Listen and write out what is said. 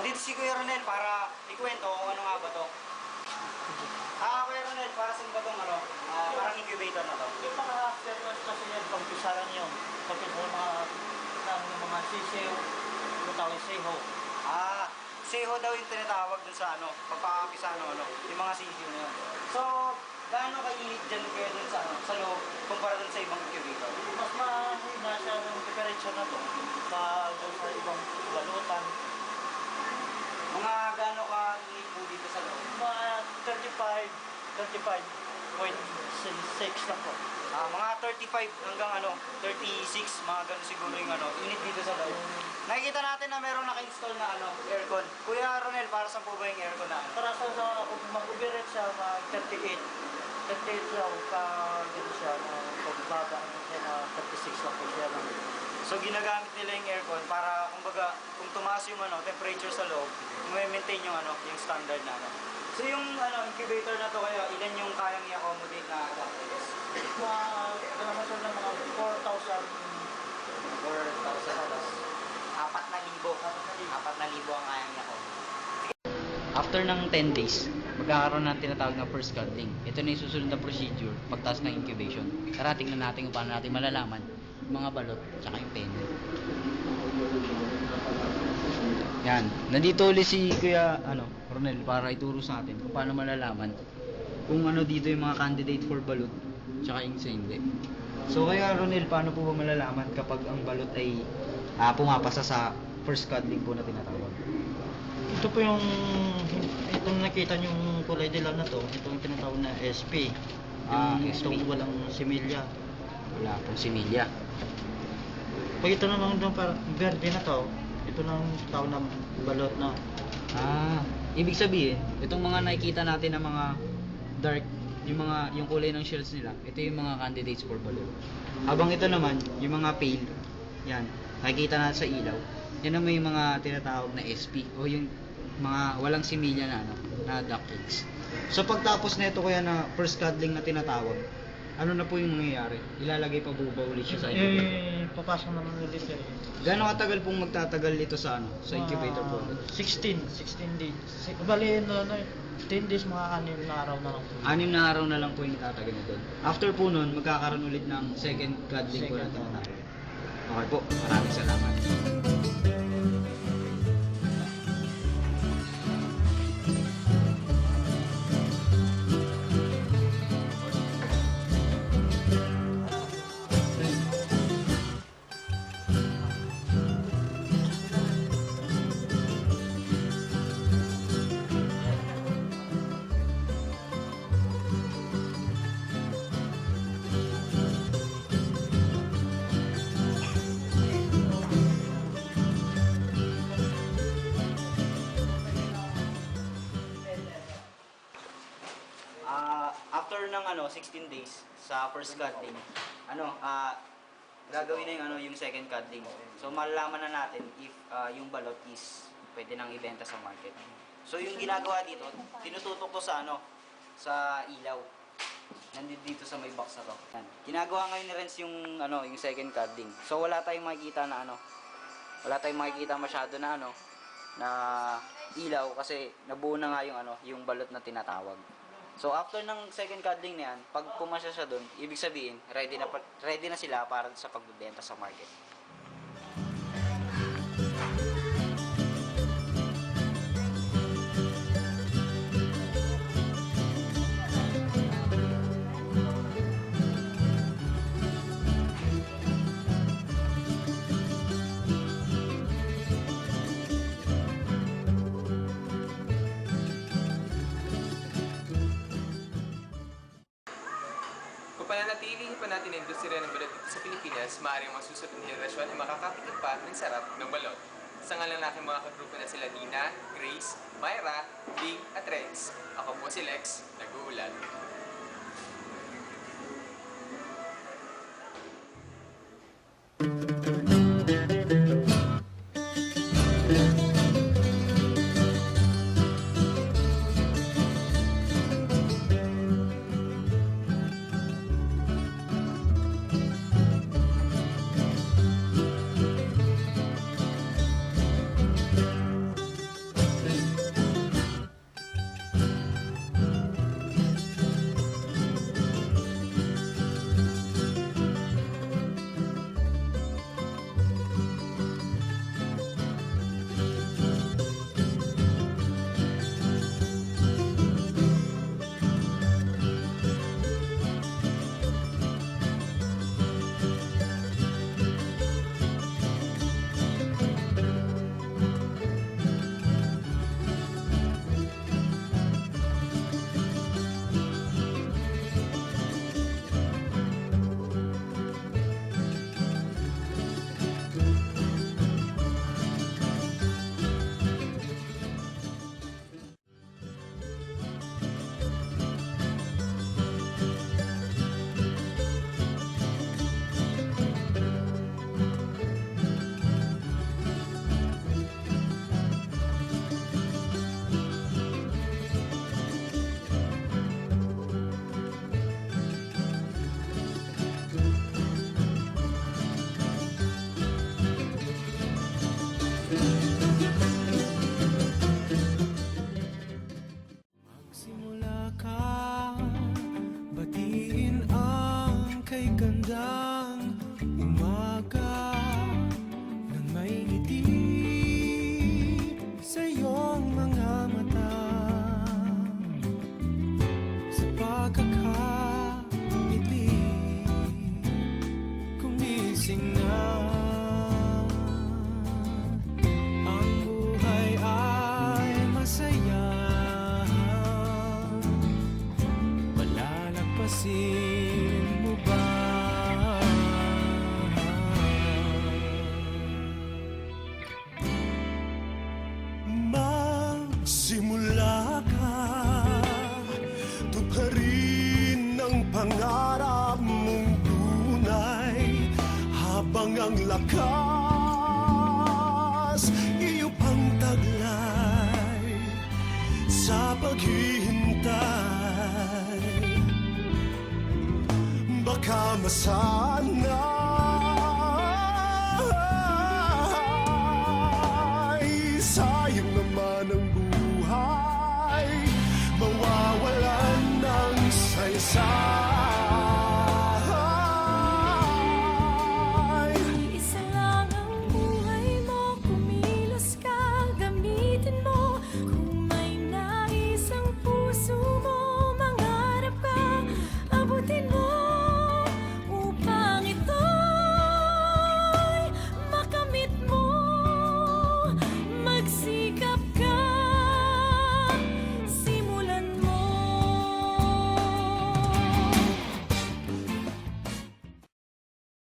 Nandito si Kuya Ronel para ikwento kung ano nga ba to. Kuya Ronel, para saan ba tong ano? Parang incubator na to. Yung mga servers kasi yan, pagpisaran yun. Pagpisaran ng mga sisiw, yung tawag siho. Seho daw yung tinatawag dun sa ano, pagpapapisa ng ano, yung mga sisiw na yun. So, gaano kainit dyan kayo dun sa ano, sa loob, kumpara dun sa ibang incubator? Mas mahina siya ng temperature na to sa ibang balutan. Mga gaano ka init po dito sa loob? Mga 35.6 lang po. Mga 35 hanggang ano, 36, mga ganun siguro yung ano, init dito sa loob. Nakikita natin na meron naka-install na ano, aircon. Kuya Ronel, para saan po ba yung aircon na ano? Para sa mag-ubiret siya, mga 38. 38 lang gano'n siya, pagbaba siya na 36 lang po siya lang. So ginagamit nila yung aircon para kumbaga kung tumaas yung ano, temperature sa loob, i-maintain yung ano, yung standard na ano. So yung ano, incubator na to kaya ilan yung kayang i-accommodate na adapters? Gano'n siya ng mga 4,000 plus. 4,000 ang kayang i-accommodate. After ng 10 days, magkakaroon ng tinatawag na first cuddling. Ito na yung susunod na procedure pagtaas ng incubation. Tara, tingnan natin kung paano natin malalaman yung mga balot tsaka yung pene. Yan. Nandito ulit si Kuya Ronel para ituro sa atin kung paano malalaman kung ano dito yung mga candidate for balot tsaka yung sa hindi. So Kuya Ronel, paano po ba malalaman kapag ang balot ay pumapasa sa first cuddling po na tinatawag? Ito po yung itong nakita yung kulay dilaw na to, itong tinatawag na SP. Itong walang similya. Wala pong similya. Pag ito naman doon parang verde na to, ito nang tawag na balot na. Ibig sabihin, itong mga nakikita natin na mga dark, yung kulay ng shells nila, ito yung mga candidates for balot. Habang ito naman, yung mga pale, yan, nakikita natin sa ilaw. Yan naman yung mga tinatawag na SP o yung mga walang similya na na ductlings. So pagtapos nito kuya na first cuddling na tinatawag, ano na po yung mangyayari? Ilalagay pa ba ulit siya sa incubator? Papasok naman ulit siya. Gaano katagal pong magtatagal ito sa sa incubator po? 16 days. Bali 10 days, mga 6 na araw na lang. 6 na araw na lang po yung itatagal nito. After po nun, magkakaroon ulit ng second cuddling po na tinatawag. Okay po, maraming salamat. After ng 16 days sa first cuddling, gagawin na yung second cuddling. So malalaman na natin if yung balot is pwede nang ibenta sa market. So yung ginagawa dito, tinututok to sa sa ilaw. Nandito dito sa may box na to. Yan. Ginagawa ngayon ni Renz yung yung second cuddling. So wala tayong makikita na wala tayong makikita masyado na na ilaw kasi nabuo na nga yung balot na tinatawag. So after ng second cuddling na yan, pag pumasya siya doon, ibig sabihin, ready na sila para sa pagbebenta sa market. Kung pananatilihin pa natin ang industriya ng balot dito sa Pilipinas, maaaring mga susunod na henerasyon ay makakatikim pa ng sarap ng balot. Sa ngalan ng aking mga kagrupo na sila Nina, Grace, Myra, Bing at Renz. Ako po si Lex, nag-uulan. pangarap mong tunay habang ang lakas iyo pang taglay sa paghihintay. Baka masanay, sayang naman ang buhay.